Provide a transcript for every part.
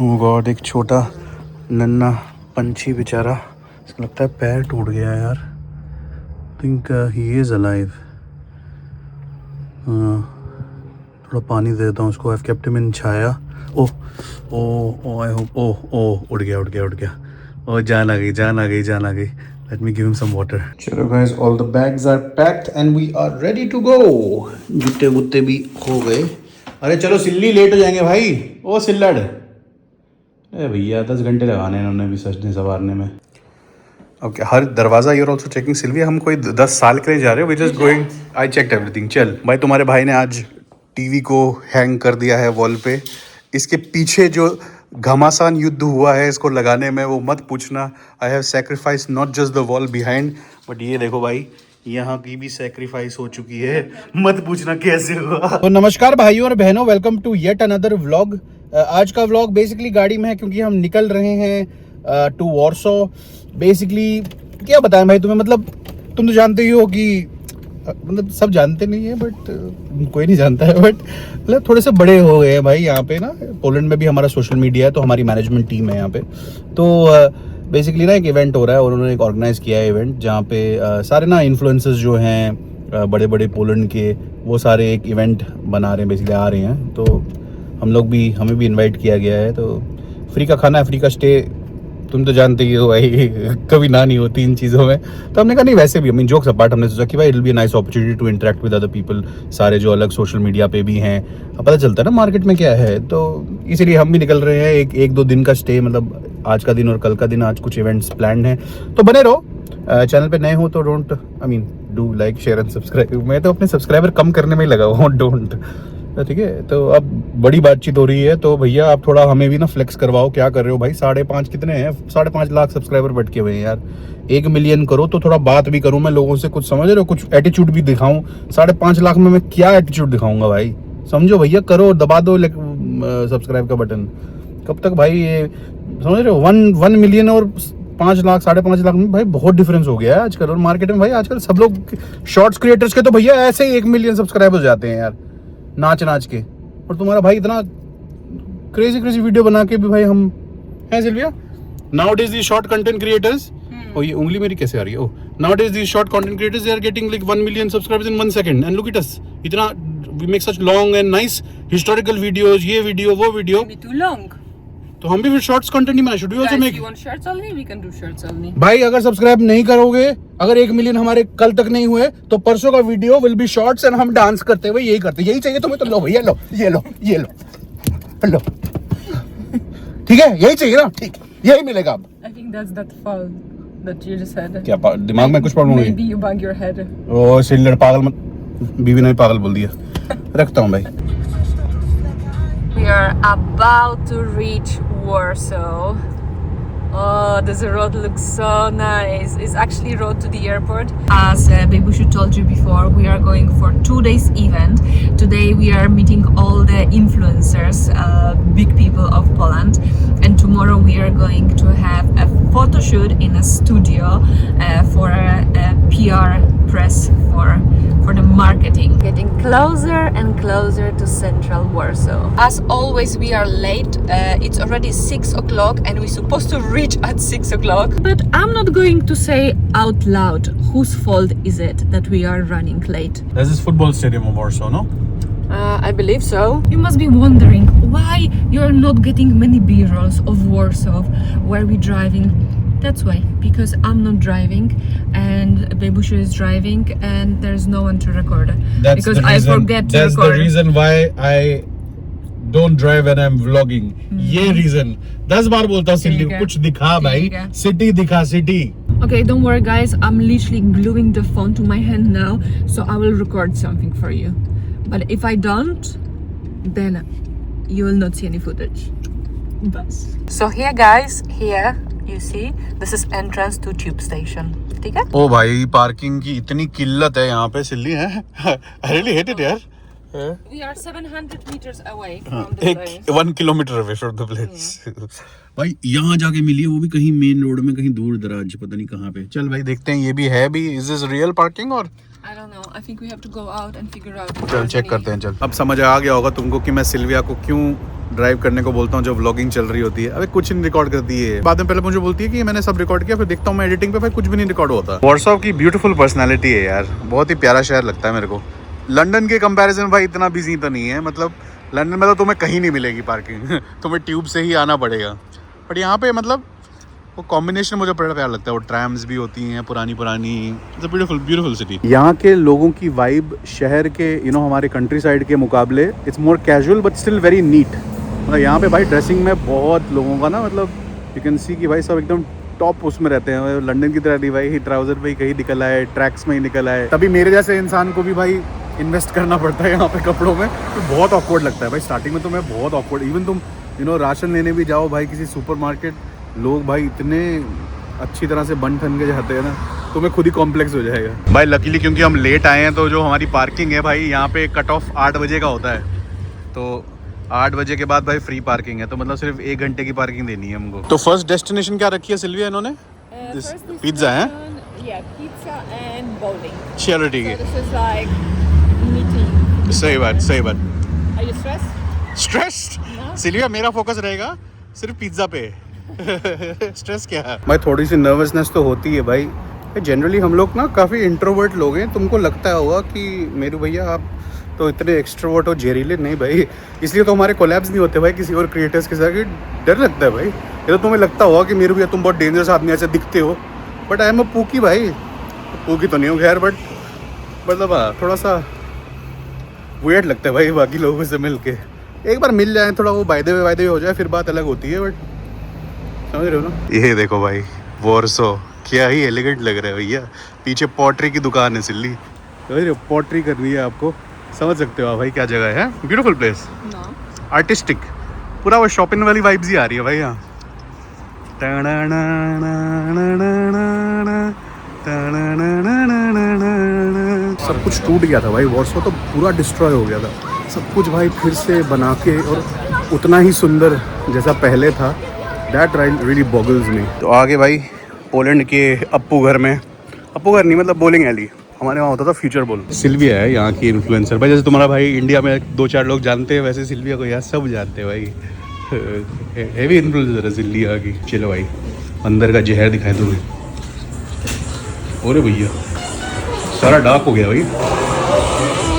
ओह God, एक छोटा नन्हा पंछी बेचारा, इसको लगता है पैर टूट गया यार। Think he is alive. थोड़ा पानी दे देता हूँ उसको। I have kept him in छाया। Oh oh I hope, oh उड़ गया। ओह जान आ गई। Let me give him some water. चलो guys, all the bags are packed and we are ready to go. जूते वूते भी हो गए। अरे चलो सिल्ली, लेट हो जाएंगे भाई। ओ सिल्लड़, अरे भैया 10 घंटे लगाने इन्होंने भी सजने संवारने में। ओके, हर दरवाज़ा यूर ऑल्सो चेकिंग। सिल्वी, हम कोई 10 साल के लिए जा रहे हो? We just going. I checked everything. चल भाई, तुम्हारे भाई ने आज टीवी को हैंग कर दिया है वॉल पे। इसके पीछे जो घमासान युद्ध हुआ है इसको लगाने में, वो मत पूछना। I have sacrifice not just the wall behind, but ये देखो भाई, यहाँ की भी सेक्रीफाइस हो चुकी है। मत पूछना कैसे हुआ। तो नमस्कार भाइयों और बहनों, welcome to yet another vlog. आज का व्लॉग बेसिकली गाड़ी में है क्योंकि हम निकल रहे हैं टू वॉर्सो। बेसिकली क्या बताएं भाई तुम्हें, मतलब तुम तो जानते ही हो कि मतलब सब जानते नहीं है, बट कोई नहीं जानता है, बट मतलब थोड़े से बड़े हो गए हैं भाई यहाँ पे ना। पोलैंड में भी हमारा सोशल मीडिया है, तो हमारी मैनेजमेंट टीम है यहाँ पे। तो बेसिकली ना एक इवेंट हो रहा है और उन्होंने एक ऑर्गेनाइज किया है इवेंट, जहाँ पे सारे ना इन्फ्लुएंसर्स जो हैं बड़े बड़े पोलैंड के, वो सारे एक इवेंट बना रहे हैं, बेसिकली आ रहे हैं। तो हमें भी इन्वाइट किया गया है। तो फ्री का खाना है, फ्री का स्टे, तुम तो जानते ही हो भाई, कभी ना नहीं होती इन चीज़ों में। तो हमने कहा नहीं, वैसे भी आई मीन जोक्स अपार्ट, हमने सोचा कि भाई it will be a nice opportunity to interact with other people, सारे जो अलग सोशल मीडिया पे भी हैं। अब पता चलता है ना मार्केट में क्या है, तो इसीलिए हम भी निकल रहे हैं। एक दो दिन का स्टे, मतलब आज का दिन और कल का दिन। आज कुछ इवेंट्स प्लान्ड हैं, तो बने रहो। चैनल पे नए हो तो don't do like share and subscribe. मैं तो अपने सब्सक्राइबर कम करने में ही लगा हुआ हूँ, डोंट। ठीक है, तो अब बड़ी बातचीत हो रही है, तो भैया आप थोड़ा हमें भी ना फ्लेक्स करवाओ। क्या कर रहे हो भाई? 5.5 कितने हैं? 5.5 लाख सब्सक्राइबर बैठ के हुए हैं यार। 1 मिलियन करो तो थोड़ा बात भी करूं मैं लोगों से, कुछ समझ रहे हो, कुछ एटीट्यूड भी दिखाऊं। 5.5 लाख में मैं क्या एटीट्यूड दिखाऊंगा भाई? समझो भैया, करो, दबा दो सब्सक्राइब का बटन। कब तक भाई? ये समझ रहे हो, 1 मिलियन और 5 लाख 5.5 लाख में भाई बहुत डिफरेंस हो गया है आजकल। और मार्केट में भाई आजकल सब लोग शॉर्ट्स क्रिएटर्स के तो भैया ऐसे ही 1 मिलियन सब्सक्राइबर हो जाते हैं यार, नाच के। और तुम्हारा भाई इतना क्रेजी वीडियो बना के भी भाई हम हैं Sylvia. Nowadays the short content creators, ओ ये उंगली मेरी कैसे आ रही है? Oh, nowadays the short content creators they are getting like 1 million subscribers in 1 second, and look at us. इतना we make such long and nice historical videos, ये वीडियो वो वीडियो। टू लॉन्ग, तो हम भी फिर शॉर्ट्स कंटेंट ही बना। Should we also make? You want shorts only, we can do shorts only. भाई अगर सब्सक्राइब नहीं करोगे, अगर 1 मिलियन हमारे कल तक नहीं हुए, तो परसों का video will be shorts and हम डांस करते हुए यही करते। यही चाहिए तुम्हें तो लो भैया, लो ये लो लो, ठीक है, यही चाहिए ना? ठीक, यही मिलेगा अब। I think that's that fall that you just said. क्या दिमाग में कुछ प्रॉब्लम हुई? May be you Bang your head. ओ सिल्लड़, पागल मत, बीवी ने पागल बोल दिया। रखता हूँ भाई। We are about to reach Warsaw. Oh, this road looks so nice. It's actually road to the airport. As Bebushu told you before, we are going for 2 days event. Today we are meeting all the influencers, big people of Poland. And tomorrow we are going to have a photo shoot in a studio for a PR press for the marketing. Getting closer and closer to central Warsaw. As always, we are late. It's already 6 o'clock and we're supposed to reach at 6 o'clock. But I'm not going to say out loud whose fault is it that we are running late. There's this football stadium of Warsaw, no? I believe so. You must be wondering why you're not getting many B-rolls of Warsaw where we're driving. That's why, because I'm not driving and Bebushu is driving and there's no one to record. That's because the reason, I forget to that's record. the reason why I don't drive when I'm vlogging. ये reason 10 बार बोलता हूँ सिल्ली, कुछ दिखा भाई, city दिखा, city. Okay, don't worry guys, I'm literally gluing the phone to my hand now, so I will record something for you. But if I don't, then you will not see any footage. Bas. So here guys, here you see, this is entrance to tube station. ठीक है? ओ भाई, parking की इतनी किल्लत है यहाँ पे सिल्ली है। I really hate it यार। We are 700 meters away from the place. 1 kilometer away from the place. भाई यहाँ जाके मिली है, वो भी कहीं मेन रोड में, कहीं दूर दराज, पता नहीं कहाँ पे। चल भाई देखते हैं ये भी है भी। Is this real parking or? I don't know. I think we have to go out and figure out. चल चेक करते हैं। चल अब समझ आ गया होगा तुमको कि मैं सिल्विया को क्यों ड्राइव करने को बोलता हूँ जब व्लॉगिंग चल रही होती है। अबे कुछ नहीं रिकॉर्ड करती है, बाद में पहले मुझे बोलती है कि मैंने सब रिकॉर्ड किया, फिर देखता हूँ मैं एडिटिंग पे, भाई कुछ भी नहीं रिकॉर्ड होता। वॉर्सो की ब्यूटीफुल पर्सनैलिटी है यार, बहुत ही प्यारा शहर लगता है मेरे को। लंदन के कंपैरिजन भाई इतना बिजी तो नहीं है, मतलब लंदन में तो तुम्हें कहीं नहीं मिलेगी पार्किंग तुम्हें ट्यूब से ही आना पड़ेगा। बट यहाँ पे मतलब वो कॉम्बिनेशन मुझे बड़ा प्यार लगता है, वो ट्रैम्स भी होती हैं पुरानी इट्स अ ब्यूटीफुल सिटी। यहाँ के लोगों की वाइब शहर के हमारे कंट्री साइड के मुकाबले it's more casual but still very neat. मतलब यहाँ पे भाई ड्रेसिंग में बहुत लोगों का ना, मतलब यू कैन सी कि भाई सब एकदम टॉप उसमें रहते हैं। लंदन की तरह नहीं भाई, ट्राउजर पे ही कहीं निकल आए, ट्रैक्स में ही निकल आए। तभी मेरे जैसे इंसान को भी भाई इन्वेस्ट करना पड़ता है यहाँ पे कपड़ों में, तो बहुत ऑकवर्ड लगता है भाई स्टार्टिंग में। तो मैं बहुत ऑकवर्ड, इवन तुम राशन लेने भी जाओ भाई किसी सुपरमार्केट, लोग भाई इतने अच्छी तरह से बन ठन के जाते हैं ना, तुम्हें खुद ही कॉम्प्लेक्स हो जाएगा भाई। लकीली क्योंकि हम लेट आए हैं, तो जो हमारी पार्किंग है भाई यहाँ पे कट ऑफ 8 बजे का होता है, तो 8 बजे के बाद भाई फ्री पार्किंग है, तो मतलब सिर्फ 1 घंटे की पार्किंग देनी है हमको। तो फर्स्ट डेस्टिनेशन क्या रखी है सिल्विया इन्होंने? पिज्जा है? Pizza and bowling. चलो ठीक है। This is like meeting. सही बात। Are you stressed? Stressed? Sylvia मेरा फोकस रहेगा सिर्फ पिज्जा पे स्ट्रेस क्या है भाई? थोड़ी सी नर्वसनेस तो होती है भाई। जनरली हम लोग ना काफ़ी इंट्रोवर्ट लोग हैं, तुमको लगता होगा कि मेरे भैया आप तो इतने एक्सट्रोवर्ट और जहरीले, नहीं भाई, इसलिए तो हमारे कोलैब्स नहीं होते भाई किसी और क्रिएटर्स के साथ, डर लगता है भाई। ये तो तुम्हें लगता होगा कि मेरे भैया तुम बहुत डेंजरस आदमी ऐसे दिखते हो, but I am a pookie भाई। पूकी तो नहीं हो खैर, बट मतलब थोड़ा सा वियर्ड लगता है भाई बाकी लोगों से मिल के। एक बार मिल जाए थोड़ा वो वायदे हो जाए फिर बात अलग होती है, बट समझ रहे हो ना। ये देखो भाई वॉर्सो, क्या ही एलिगेंट लग रहा है भैया। पीछे पॉटरी की दुकान है सिल्ली, समझ रहे हो, पॉटरी करनी है आपको, समझ सकते हो आप भाई क्या जगह है। ब्यूटीफुल प्लेस, आर्टिस्टिक, पूरा वो शॉपिंग वाली वाइब्स ही आ रही है भाई यहाँ। सब कुछ टूट गया था भाई, वॉर्सो तो पूरा डिस्ट्रॉय हो गया था सब कुछ भाई, फिर से बना के और उतना ही सुंदर जैसा पहले था। दैट रियली बॉगल्स मी। तो आगे भाई पोलैंड के अप्पू घर में, अप्पू घर नहीं मतलब बोलिंग एली, हमारे वहाँ होता था फ्यूचर बॉल। सिल्विया है यहाँ की इन्फ्लुएंसर भाई, जैसे तुम्हारा भाई इंडिया में 2-4 लोग जानते हैं, वैसे सिल्विया को यहाँ सब जानते हैं भाई। हेवी इन्फ्लुएंसर है सिल्विया की। चलो भाई अंदर का जहर दिखाए तुम्हें। अरे भैया सारा डार्क हो गया भाई।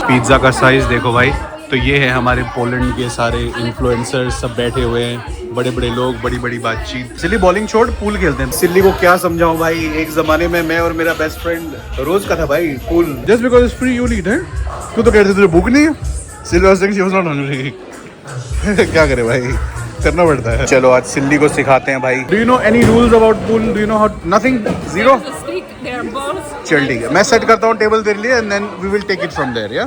पिज्ज़ा का साइज़ देखो भाई। तो ये है हमारे पोलैंड के सारे इन्फ्लुएंसर्स, सब बैठे हुए हैं, बड़े बड़े लोग, बड़ी बड़ी बातचीत। सिल्ली बॉलिंग छोड़, पूल खेलते हैं। सिल्ली को क्या समझाऊं भाई, एक ज़माने में मैं और मेरा बेस्ट फ्रेंड रोज का था भाई pool. Just because it's free you need है। तू तो कहते थे तुझे भूख नहीं है। Silly was saying she was not hungry. क्या करे भाई, करना पड़ता है। चलो आज सिल्ली को सिखाते हैं भाई। Do you know any rules about pool? Do you know how? Nothing, zero. चल ठीक है, मैं सेट करता हूँ टेबल तेरे लिए, and then we will take it from there. Yeah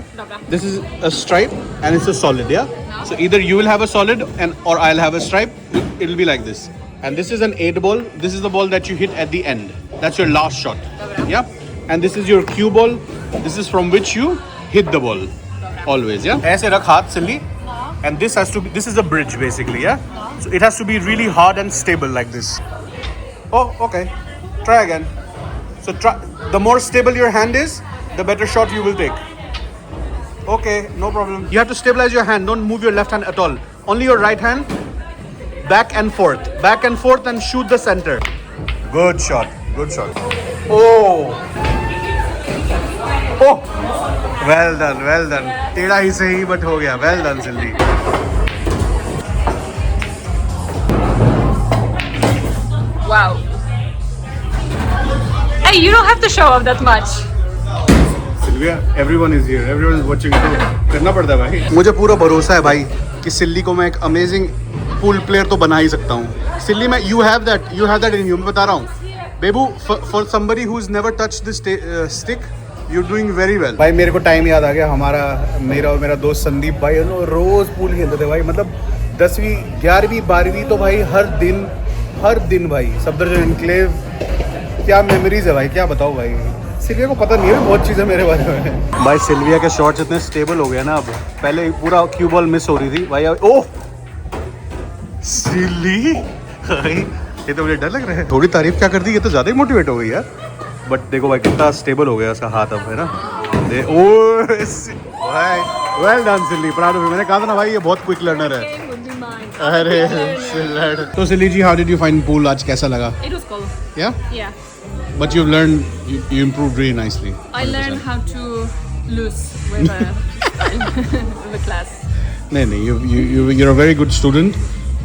this is a stripe and it's a solid. Yeah so either you will have a solid and और I will have a stripe. It will be like this. And this is an 8 ball. This is the ball that you hit at the end. That's your last shot. Yeah. And this is your cue ball. This is from which you hit the ball. Always. Yeah. ऐसे रख हाथ सिल्ली. And this has to be. This is a bridge basically. Yeah. So it has to be really hard and stable like this. Oh, okay. Try again. So try. The more stable your hand is, the better shot you will take. Okay, no problem. You have to stabilize your hand. Don't move your left hand at all. Only your right hand. Back and forth and shoot the center. Good shot, good shot. Oh, oh, well done. टेढ़ा ही सही but हो गया. Well done, Silly. Wow. Hey, you don't have to show off that much. Sylvia, everyone is here. Everyone is watching. करना पड़ता है भाई. मुझे पूरा भरोसा है भाई कि सिल्ली को मैं एक अमेजिंग पूल प्लेयर तो बना ही सकता हूँ. सिल्ली में you have that in you. मैं बता रहा हूँ. बेबू, for somebody who's never touched this stick, you're doing very well. भाई मेरे को टाइम याद आ गया मेरा और मेरा दोस्त संदीप भाई रोज पूल खेलते थे भाई. मतलब 10वीं 11वीं 12वीं तो भाई हर दिन भाई. सफदरजंग एनक्लेव, क्या मेमोरीज है भाई, क्या बताओ भाई. सिल्विया को पता नहीं है बहुत चीज़ें मेरे बारे में। भाई सिल्विया के शॉट्स इतने स्टेबल हो गए ना अब, पहले पूरा क्यू बॉल मिस हो रही थी भाई। ओह सिल्ली भाई, ये तो मुझे डर लग रहा है। थोड़ी तारीफ क्या कर दी, ये तो ज़्यादा ही मोटिवेट हो गई यार। बट देखो भाई कितना स्टेबल हो गया उसका हाथ अब, है ना। भाई well done silly, proud of you. मैंने कहा था ना भाई ये बहुत क्विक लर्नर है। अरे सिल्लर। तो Silly ji, how did you find pool आज, कैसा लगा? It was cool. Yeah? But you've learned, you improved really nicely. I learned how to lose with the class. No, you're a very good student,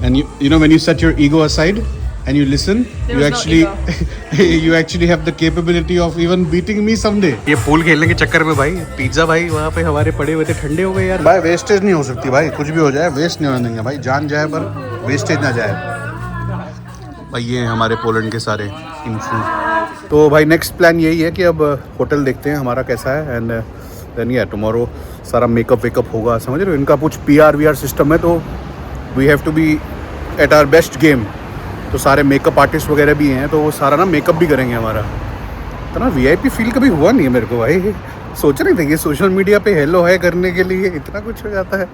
and you know when you set your ego aside and you listen, There was no ego. you actually have the capability of even beating me someday. ये pool खेलने के चक्कर में भाई pizza भाई वहाँ पे हमारे पड़े हुए थे, ठंडे हो गए यार। भाई वेस्टेज नहीं हो सकती भाई, कुछ भी हो जाए वेस्ट नहीं होने देंगे भाई, जान जाए पर वेस्टेज ना जाए भाई। ये हमारे पोलैंड के सारे इन्फ्लुएंस। तो भाई नेक्स्ट प्लान यही है कि अब होटल देखते हैं हमारा कैसा है, एंड देन यार टुमारो सारा मेकअप वेकअप होगा, समझ रहे हो। इनका कुछ PR सिस्टम है, तो we have to be at our best game. तो सारे मेकअप आर्टिस्ट वगैरह भी हैं, तो वो सारा ना मेकअप भी करेंगे हमारा। तो ना VIP फील कभी हुआ नहीं है मेरे को भाई। सोच नहीं थे कि सोशल मीडिया पे हेलो है करने के लिए इतना कुछ हो जाता है।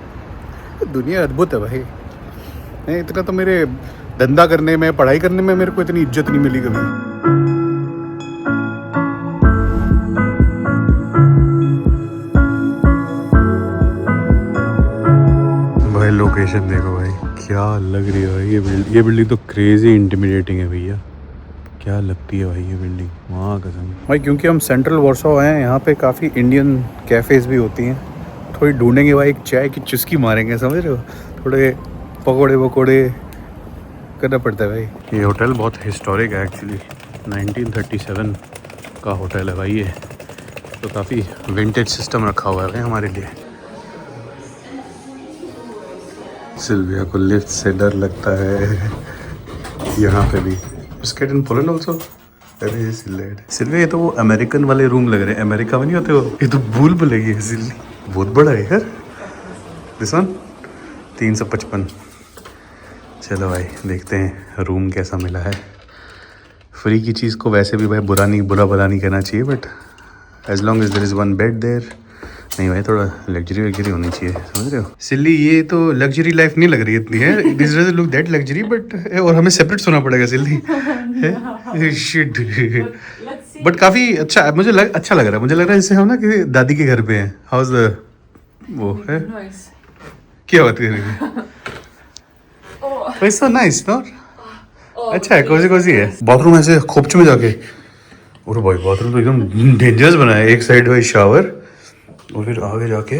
दुनिया अद्भुत है भाई। नहीं इतना तो मेरे धंधा करने में, पढ़ाई करने में मेरे को इतनी इज्जत नहीं मिली कभी। भाई लोकेशन देखो भाई, क्या लग रही है भाई ये बिल्डिंग तो क्रेजी इंटिमिडेटिंग है भैया। क्या लगती है भाई ये बिल्डिंग, वहाँ कसम भाई। क्योंकि हम सेंट्रल वॉर्सो हैं, यहाँ पे काफ़ी इंडियन कैफ़ेज़ भी होती हैं। थोड़ी ढूंढेंगे भाई, एक चाय की चुस्की मारेंगे, समझ रहे हो। थोड़े पकौड़े वकौड़े करना पड़ता है भाई। ये होटल बहुत हिस्टोरिक है एक्चुअली, 1937 का होटल है भाई ये। तो काफ़ी विंटेज सिस्टम रखा हुआ है भाई हमारे लिए। सिल्विया को लिफ्ट से डर लगता है यहाँ पे भी। Skate in Poland also. अरे सिल्विया ये तो वो अमेरिकन वाले रूम लग रहे हैं, अमेरिका में नहीं होते वो। ये तो भूल भुलैया है सिल्वी, बहुत बड़ा है यार। This one 355। चलो भाई देखते हैं रूम कैसा मिला है। फ्री की चीज़ को वैसे भी भाई बुरा भला नहीं कहना चाहिए, but as long as there is one bed there. नहीं भाई थोड़ा लग्जरी होनी चाहिए, समझ रहे हो। सिल्ली ये तो लग्जरी लाइफ नहीं लग रही इतनी है, this doesn't look that luxury, but और हमें सेपरेट सोना पड़ेगा सिल्ली। शिट। बट काफ़ी अच्छा मुझे अच्छा लग रहा है। मुझे लग रहा है जैसे हम ना कि दादी के घर पे हैं। हाउस द वो है क्या बात कर रही है। So nice not. अच्छा है, कोजी है। बाथरूम ऐसे खोपच में जाके, और भाई बाथरूम तो एकदम डेंजरस बना है। एक साइड भाई शावर और फिर आगे जाके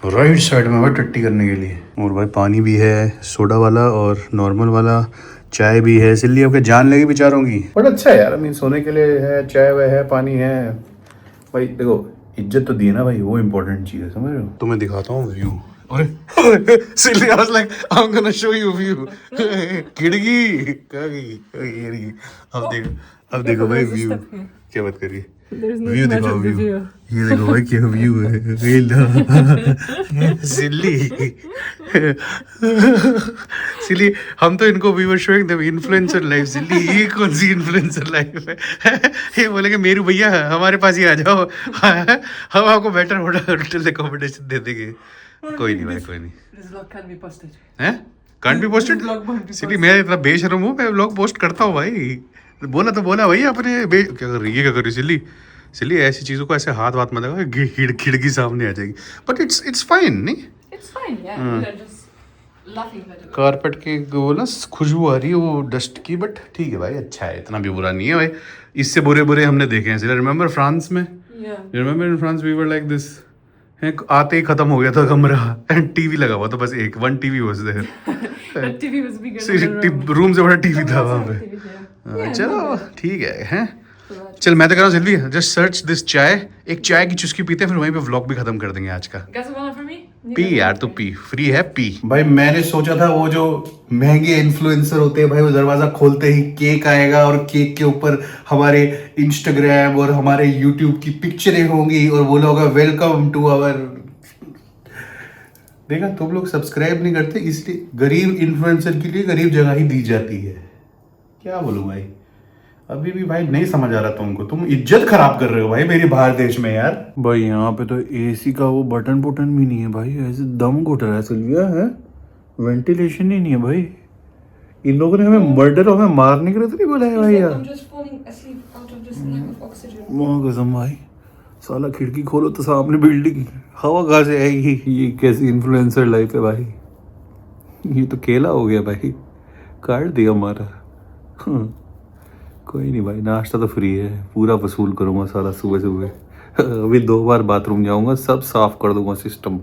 राइट साइड में भाई टट्टी करने के लिए। और भाई पानी भी है, सोडा वाला और नॉर्मल वाला, चाय भी है। सिल्ली आपके जान लगी बेचारों की। बट अच्छा है यार, मीन सोने के लिए है, चाय वह है, पानी है भाई। देखो इज्जत तो दी है ना भाई, वो इम्पोर्टेंट चीज़ है, समझ रहे हो। तो मैं दिखाता हूँ व्यू। अरे Silly I was like I am gonna show you view. खिड़की कहीं अब देखो भाई व्यू। क्या बात करिए, व्यू दिखाओ व्यू। ये देखो भाई क्या व्यू है। सिल्ली हम तो इनको we were showing the influencer life. Silly ये कौन सी इन्फ्लुएंसर लाइफ है। ये बोलेंगे मेरू भैया हमारे पास ही आ जाओ, हम आपको बेटर होटल अकोमोडेशन दे देंगे। कोई नहीं भाई, कोई नहीं। हैं कांट बी पोस्टेड। सिल्ली मैं इतना बेशर्म हूँ, मैं व्लॉग पोस्ट करता हूँ भाई। बोला तो बोला भाई अपने क्या कर रही है सिल्ली ऐसी चीज़ों को ऐसे हाथ मत लगा, खिड़की सामने आ जाएगी। बट इट्स फाइन नहीं। कारपेट की वो ना खुशबू आ रही है वो डस्ट की, बट ठीक है भाई, अच्छा है, इतना भी बुरा नहीं है भाई। इससे बुरे हमने देखे हैं। रिमेंबर फ्रांस में, remember in France we were like this. आते ही खत्म हो गया था कमरा, एंड टीवी लगा हुआ था, बस one TV was there. Room से बड़ा टीवी था वहाँ पे। चलो ठीक है हैं। चल मैं तो कह रहा हूँ सिल्वी जस्ट सर्च दिस चाय, एक चाय की चुस्की पीते हैं, फिर वहीं पे व्लॉग भी खत्म कर देंगे आज का। पी यार तू पी, फ्री है पी। भाई मैंने सोचा था वो जो महंगे इन्फ्लुएंसर होते हैं भाई, वो दरवाजा खोलते ही केक आएगा और केक के ऊपर हमारे इंस्टाग्राम और हमारे यूट्यूब की पिक्चरें होंगी और वो लोग वेलकम टू आवर। देखा तुम लोग सब्सक्राइब नहीं करते, इसलिए गरीब इन्फ्लुएंसर के लिए गरीब जगह ही दी जाती है। क्या बोलूं भाई, अभी भी भाई नहीं समझ आ रहा तुमको, तुम इज्जत खराब कर रहे हो भाई मेरी बाहर देश में यार। भाई यहाँ पे तो एसी का वो बटन भी नहीं है भाई, ऐसे दम घुट रहा है सिल्विया, है वेंटिलेशन ही नहीं है भाई। इन लोगों ने हमें मर्डर और हमें मारने के लिए तो नहीं बोला है भाई यार। कसम भाई, साला खिड़की खोलो तो सामने बिल्डिंग, हवा कहाँ से आएगी। ये कैसी इन्फ्लुएंसर लाइफ है भाई, ये तो केला हो गया भाई, काट दिया हमारा। कोई नहीं भाई, नाश्ता तो फ्री है, पूरा वसूल करूँगा सारा सुबह सुबह। अभी 2 बार बाथरूम जाऊँगा, सब साफ कर दूँगा सिस्टम।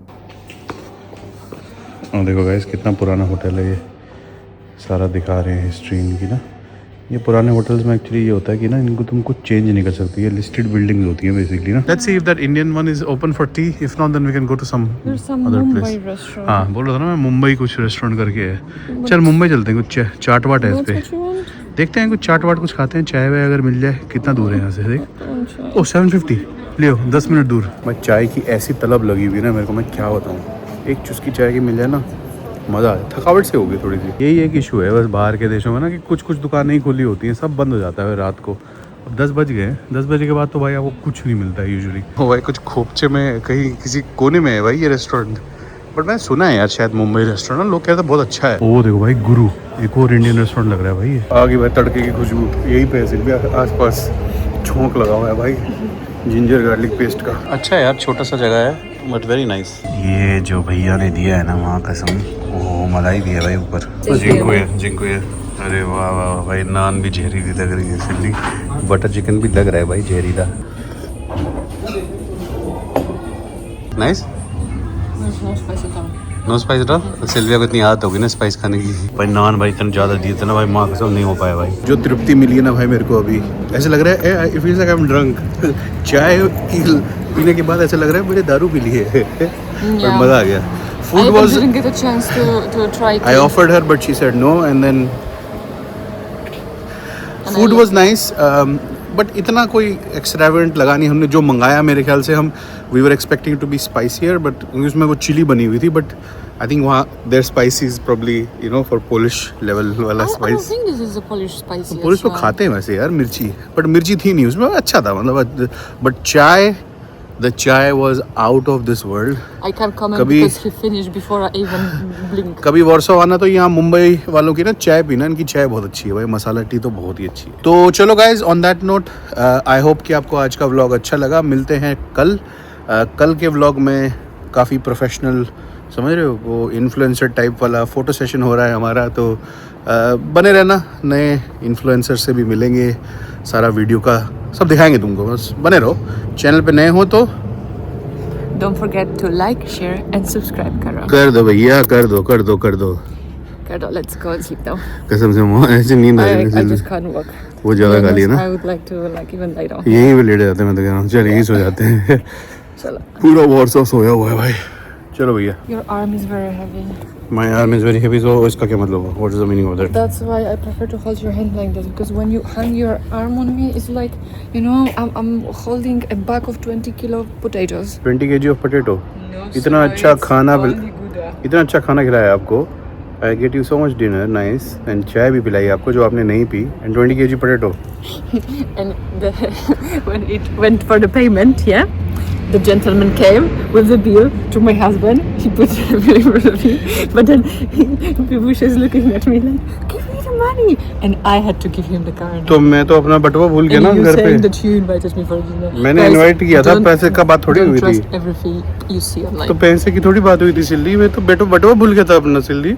और देखो गाइस कितना पुराना होटल है ये, सारा दिखा रहे हैं हिस्ट्री इनकी ना। ये पुराने होटल्स में एक्चुअली ये होता है कि ना इनको तुम कुछ चेंज नहीं कर सकती, ये लिस्टेड बिल्डिंग्स होती हैं बेसिकली ना। Let's see if that Indian one is open for tea, if not then we can go to some other place. हाँ बोल रहा था ना मैं, मुंबई कुछ रेस्टोरेंट करके है। चल मुंबई चलते हैं, कुछ चाट वाट है इस पे, देखते हैं कुछ चाट वाट कुछ खाते हैं, चाय वाय अगर मिल जाए। कितना दूर है यहाँ से, देख ओ 750 लियो, 10 मिनट दूर। मैं चाय की ऐसी तलब लगी हुई ना मेरे को, मैं क्या बताऊँ, एक चुस्की चाय की मिल जाए ना मज़ा आया। थकावट से होगी थोड़ी सी, यही एक इशू है बस बाहर के देशों में ना कि कुछ कुछ दुकानें ही खुली होती हैं, सब बंद हो जाता है रात को। अब 10 बज गए, 10 बजे के बाद तो भाई आपको कुछ नहीं मिलता है यूजुअली। ओ भाई कुछ खोपचे में कहीं किसी कोने में है भाई ये रेस्टोरेंट, बट मैंने सुना है यार शायद मुंबई रेस्टोरेंट, लोग कहते हैं बहुत अच्छा है। ओ देखो भाई गुरु, एक और इंडियन रेस्टोरेंट लग रहा है भाई ये। आगे भाई तड़के की खुशबू, यही पे सिल्विया आस पास छोंक लगा हुआ है भाई जिंजर गार्लिक पेस्ट का। अच्छा है यार, छोटा सा जगह है बट वेरी नाइस। ये जो भैया ने दिया है ना वहाँ कसम, वो मलाई दिया भाई ऊपर। जिंको है, अरे वाह वाह भाई, नान भी जहरीली लग रही है सिल्ली, बटर चिकन भी लग रहा है भाई जहरीला। नाइस, नो स्पाइस था। सिल्विया को इतनी आदत होगी ना स्पाइस खाने की भाई। नान भाई इतना ज़्यादा दिए थे ना भाई, माँ कसम नहीं हो पाया भाई। जो तृप्ति मिली है ना भाई मेरे को, अभी ऐसे लग रहा है it feels like I M drunk. चाय पीने के बाद ऐसा लग रहा है मैंने दारू पी ली है। मज़ा आ गया। Food was. I didn't get a chance to try. I offered her, but she said no, and then food was nice, but इतना कोई extravagant लगा नहीं। हमने जो मंगाया मेरे ख्याल से हम we were expecting it to be spicier, but उसमें वो चिली बनी हुई थी, but I think वहाँ their spice is probably you know for Polish level वाला spice. I don't think this is a Polish spicy. Polish लोग खाते हैं वैसे यार मिर्ची, but मिर्ची थी नहीं उसमें, अच्छा था मतलब। But चाय, the chai was out of this world. I can't comment because he finished before I even blink. कभी वॉर्सो आना तो यहाँ मुंबई वालों की ना चाय पीना, इनकी चाय बहुत अच्छी है भाई, मसाला टी तो बहुत ही अच्छी है। तो चलो guys, on that note I hope कि आपको आज का व्लॉग अच्छा लगा। मिलते हैं कल। कल के व्लॉग में काफ़ी प्रोफेशनल, समझ रहे हो, वो इन्फ्लुएंसर टाइप वाला फ़ोटो सेशन हो रहा है हमारा, तो बने रहना, नए इन्फ्लुएंसर से भी मिलेंगे, सारा वीडियो का सब दिखाएंगे तुमको, बस बने रहो। चैनल पे नए हो तो Don't forget to like, share and subscribe करो। कर दो भैया, कर दो कर दो कर दो कर दो। Let's go and sleep now. कसम से ऐसे नींद आ रही है। I just can't walk. वो जगह खाली है ना, I would like to like even lie down. यहीं पे लेटे जाते हैं, मैं तो कह रहा हूँ चल यहीं सो जाते हैं। चलो। पूरा वॉर्सो सोया हुआ है भाई। चलो भैया। Your arm is very heavy. My arm is very heavy, so इसका क्या मतलब है? What is the meaning of that? That's why I prefer to hold your hand like this, because when you hang your arm on me, it's like, you know, I'm holding a bag of 20 kilo potatoes. 20 kg of potato. No, इतना sorry, अच्छा it's खाना only Gouda. इतना अच्छा खाना खिलाया आपको। I get you so much dinner, nice, and चाय भी पिलाई आपको जो आपने नहीं P, and 20 kg potato. And when it went for the payment, yeah, the gentleman came with the bill to my husband. He put the bill in front of me, but then Piyush is looking at me like, give me the money, and I had to give him the card. तो मैं तो अपना बटुआ भूल गया ना And you घर पे। saying that you invited me for dinner. मैंने Guys, इनवाइट किया था, don't- पैसे का बात थोड़ी don't हुई थी। trust everything you see online. तो पैसे की थोड़ी बात हुई थी सिल्ली, मैं तो बटुआ भूल गया था अपना सिल्ली।